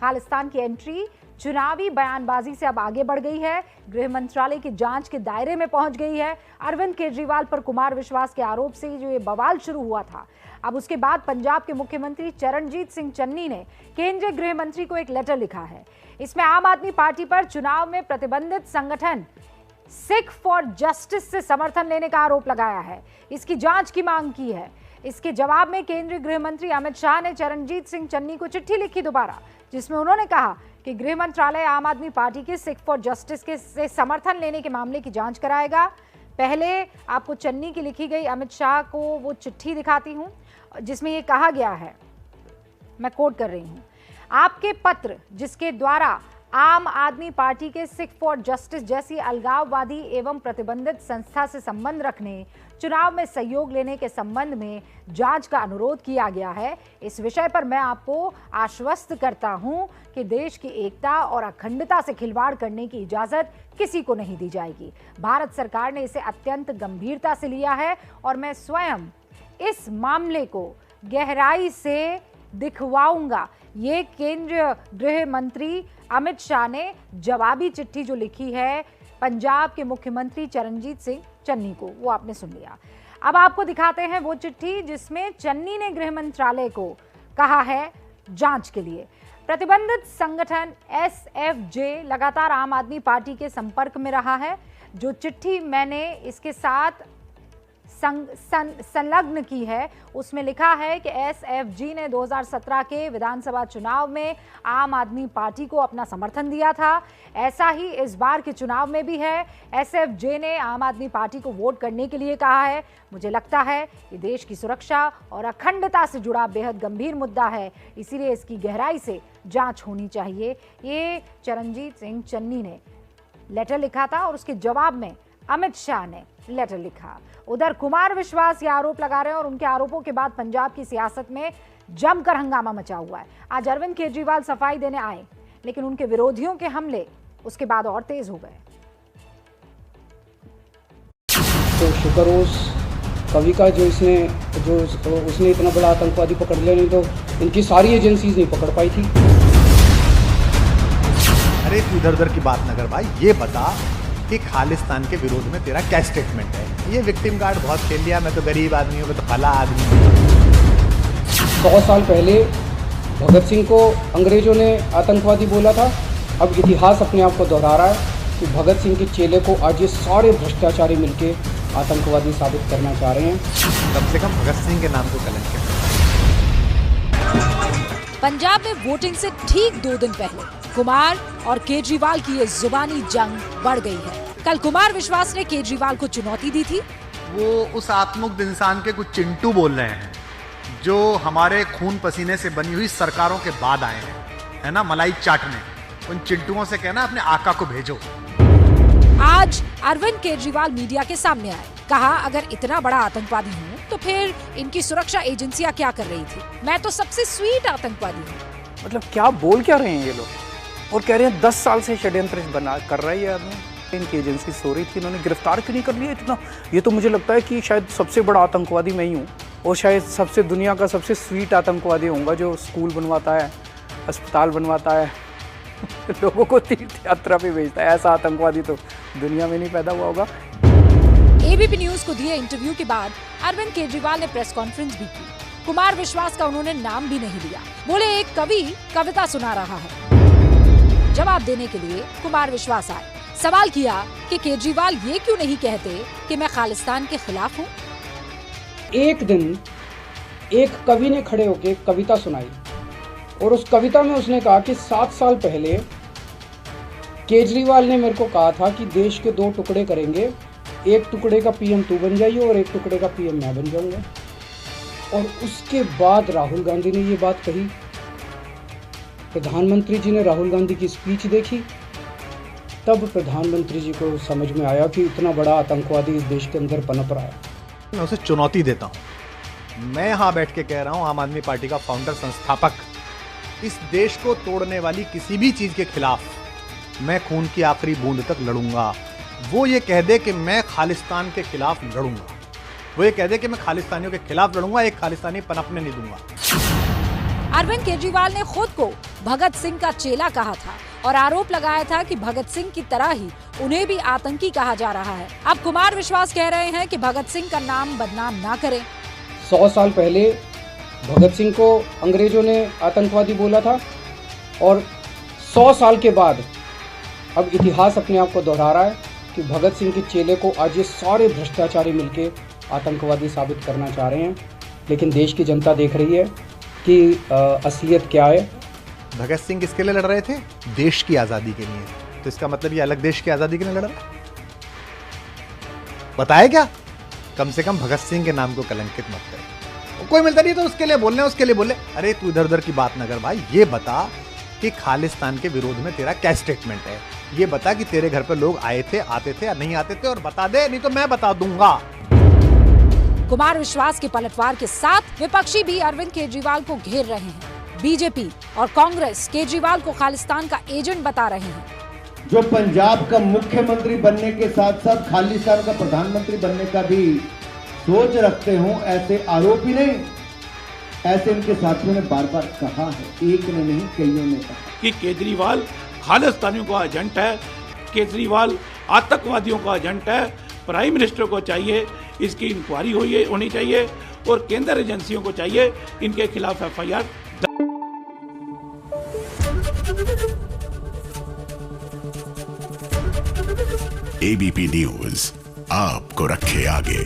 खालिस्तान की एंट्री चुनावी बयानबाजी से अब आगे बढ़ गई है, गृह मंत्रालय की जांच के दायरे में पहुंच गई है। अरविंद केजरीवाल पर कुमार विश्वास के आरोप से जो ये बवाल शुरू हुआ था, अब उसके बाद पंजाब के मुख्यमंत्री चरणजीत सिंह चन्नी ने केंद्रीय गृह मंत्री को एक लेटर लिखा है। इसमें आम आदमी पार्टी पर चुनाव में प्रतिबंधित संगठन सिख फॉर जस्टिस से समर्थन लेने का आरोप लगाया है, इसकी जांच की मांग की है। इसके जवाब में केंद्रीय गृह मंत्री अमित शाह ने चरणजीत सिंह चन्नी को चिट्ठी लिखी दोबारा, जिसमें उन्होंने कहा कि गृह मंत्रालय आम आदमी पार्टी के सिख फॉर जस्टिस के से समर्थन लेने के मामले की जांच कराएगा। पहले आपको चन्नी की लिखी गई अमित शाह को वो चिट्ठी दिखाती हूं, जिसमें ये कहा गया है, मैं कोट कर रही हूं, आपके पत्र जिसके द्वारा आम आदमी पार्टी के सिख फॉर जस्टिस जैसी अलगाववादी एवं प्रतिबंधित संस्था से संबंध रखने, चुनाव में सहयोग लेने के संबंध में जांच का अनुरोध किया गया है। इस विषय पर मैं आपको आश्वस्त करता हूं कि देश की एकता और अखंडता से खिलवाड़ करने की इजाजत किसी को नहीं दी जाएगी। भारत सरकार ने इसे अत्यंत गंभीरता से लिया है और मैं स्वयं इस मामले को गहराई से दिखवाऊंगा। ये केंद्रीय गृह मंत्री अमित शाह ने जवाबी चिट्ठी जो लिखी है पंजाब के मुख्यमंत्री चरणजीत सिंह चन्नी को, वो आपने सुन लिया। अब आपको दिखाते हैं वो चिट्ठी जिसमें चन्नी ने गृह मंत्रालय को कहा है जांच के लिए। प्रतिबंधित संगठन एसएफजे लगातार आम आदमी पार्टी के संपर्क में रहा है। जो चिट्ठी मैंने इसके साथ संलग्न की है उसमें लिखा है कि एसएफजी ने 2017 के विधानसभा चुनाव में आम आदमी पार्टी को अपना समर्थन दिया था। ऐसा ही इस बार के चुनाव में भी है। एसएफजे ने आम आदमी पार्टी को वोट करने के लिए कहा है। मुझे लगता है कि देश की सुरक्षा और अखंडता से जुड़ा बेहद गंभीर मुद्दा है, इसीलिए इसकी गहराई से जांच होनी चाहिए। ये चरणजीत सिंह चन्नी ने लेटर लिखा था और उसके जवाब में अमित शाह ने लेटर लिखा। उधर कुमार विश्वास ये आरोप लगा रहे हैं और उनके आरोपों के बाद पंजाब की सियासत में जमकर हंगामा मचा हुआ है। आज अरविंद केजरीवाल सफाई देने आए, लेकिन उनके विरोधियों के हमले उसके बाद और तेज हो गए। तो शुक्र उस कवि का जो उसने इतना बड़ा आतंकवादी पकड़ लिया, नहीं तो इनकी सारी एजेंसीज नहीं पकड़ पाई थी। अरे इधर उधर की बात न कर भाई, ये बता कि खालिस्तान के विरोध में तेरा क्या स्टेटमेंट है? ये विक्टिम कार्ड बहुत खेल लिया, मैं तो गरीब आदमी हूँ, मैं तो भला आदमी हूँ। 100 साल पहले भगत सिंह को अंग्रेजों ने आतंकवादी बोला था। अब इतिहास अपने आप को दोहरा रहा है कि भगत सिंह के चेले को आज ये सारे भ्रष्टाचारी मिलके आतंकवादी साबित करना चाह रहे हैं। कम से कम भगत सिंह के नाम को कलंक है। पंजाब में वोटिंग से ठीक 2 दिन पहले कुमार और केजरीवाल की ये जुबानी जंग बढ़ गई है। कल कुमार विश्वास ने केजरीवाल को चुनौती दी थी। वो उस आत्ममुग्ध इंसान के कुछ चिंटू बोल रहे हैं जो हमारे खून पसीने से बनी हुई सरकारों के बाद आए हैं, है ना, मलाई चाटने। उन चिंटुओं से कहना अपने आका को भेजो। आज अरविंद केजरीवाल मीडिया के सामने आए, कहा अगर इतना बड़ा आतंकवादी हूँ तो फिर इनकी सुरक्षा एजेंसियां क्या कर रही थी? मैं तो सबसे स्वीट आतंकवादी हूँ। मतलब क्या बोल क्या रहे हैं ये लोग? और कह रहे हैं 10 साल से षड्यंत्र बना कर रहा है ये आदमी। इनकी एजेंसी सो रही थी, इन्होंने गिरफ्तार क्यों नहीं कर लिया इतना? ये तो मुझे लगता है कि शायद सबसे बड़ा आतंकवादी मैं ही हूँ और शायद सबसे दुनिया का सबसे स्वीट आतंकवादी होऊंगा जो स्कूल बनवाता है, अस्पताल बनवाता है, लोगों को तीर्थ यात्रा पे भेजता है। ऐसा आतंकवादी तो दुनिया में नहीं पैदा हुआ होगा। एबीपी न्यूज को दिए इंटरव्यू के बाद अरविंद केजरीवाल ने प्रेस कॉन्फ्रेंस भी की। कुमार विश्वास का उन्होंने नाम भी नहीं लिया। बोले एक कवि कविता सुना रहा है। जवाब देने के लिए कुमार विश्वास आए। सवाल किया कि केजरीवाल ये क्यों नहीं कहते कि मैं खालिस्तान के खिलाफ हूँ। एक दिन एक कवि ने खड़े होकर कविता सुनाई और उस कविता में उसने कहा कि 7 साल पहले केजरीवाल ने मेरे को कहा था कि देश के 2 टुकड़े करेंगे, एक टुकड़े का पीएम तू बन जाइए और एक टुकड़े का पीएम मैं बन जाऊंगा। और उसके बाद राहुल गांधी ने ये बात कही। प्रधानमंत्री जी ने राहुल गांधी की स्पीच देखी, तब प्रधानमंत्री जी को समझ में आया कि इतना बड़ा आतंकवादी इस देश के अंदर पनप रहा है। मैं उसे चुनौती देता हूँ। मैं यहाँ बैठ के कह रहा हूँ, आम आदमी पार्टी का फाउंडर संस्थापक, इस देश को तोड़ने वाली किसी भी चीज के खिलाफ मैं खून की आखिरी बूंद तक लड़ूंगा। वो ये कह दे कि मैं खालिस्तान के खिलाफ लड़ूंगा, वो ये कह दे कि मैं खालिस्तानियों के खिलाफ लड़ूंगा, एक खालिस्तानी पनपने नहीं दूंगा। अरविंद केजरीवाल ने खुद को भगत सिंह का चेला कहा था और आरोप लगाया था कि भगत सिंह की तरह ही उन्हें भी आतंकी कहा जा रहा है। अब कुमार विश्वास कह रहे हैं कि भगत सिंह का नाम बदनाम ना करें। 100 साल पहले भगत सिंह को अंग्रेजों ने आतंकवादी बोला था और 100 साल के बाद अब इतिहास अपने आप को दोहरा रहा है कि भगत सिंह के चेले को आज ये सारे भ्रष्टाचारी मिलके आतंकवादी साबित करना चाह रहे हैं। लेकिन देश की जनता देख रही है कि असलियत क्या है। भगत सिंह किसके लिए लड़ रहे थे? देश की आजादी के लिए। तो इसका मतलब ये अलग देश की आजादी के लिए लड़ रहा है? बताए क्या? कम से कम भगत सिंह के नाम को कलंकित मत कर। कोई मिलता नहीं तो उसके लिए बोलने, उसके लिए बोले। अरे तू इधर उधर की बात न कर भाई, ये बता कि खालिस्तान के विरोध में तेरा क्या स्टेटमेंट है। ये बता कि तेरे घर पे लोग आए थे, आते थे या नहीं आते थे, और बता दे, नहीं तो मैं बता दूंगा। कुमार विश्वास के पलटवार के साथ विपक्षी भी अरविंद केजरीवाल को घेर रहे हैं। बीजेपी और कांग्रेस केजरीवाल को खालिस्तान का एजेंट बता रहे हैं। जो पंजाब का मुख्यमंत्री बनने के साथ साथ खालिस्तान का प्रधानमंत्री बनने का भी सोच रखते हो, ऐसे आरोपी ने, ऐसे इनके साथियों ने बार बार कहा है, एक ने नहीं कईयों ने कहा कि केजरीवाल खालिस्तानियों का एजेंट है, केजरीवाल आतंकवादियों का एजेंट है। प्राइम मिनिस्टर को चाहिए इसकी इंक्वायरी होनी चाहिए और केंद्र एजेंसियों को चाहिए इनके खिलाफ FIR। ABP न्यूज आपको रखे आगे।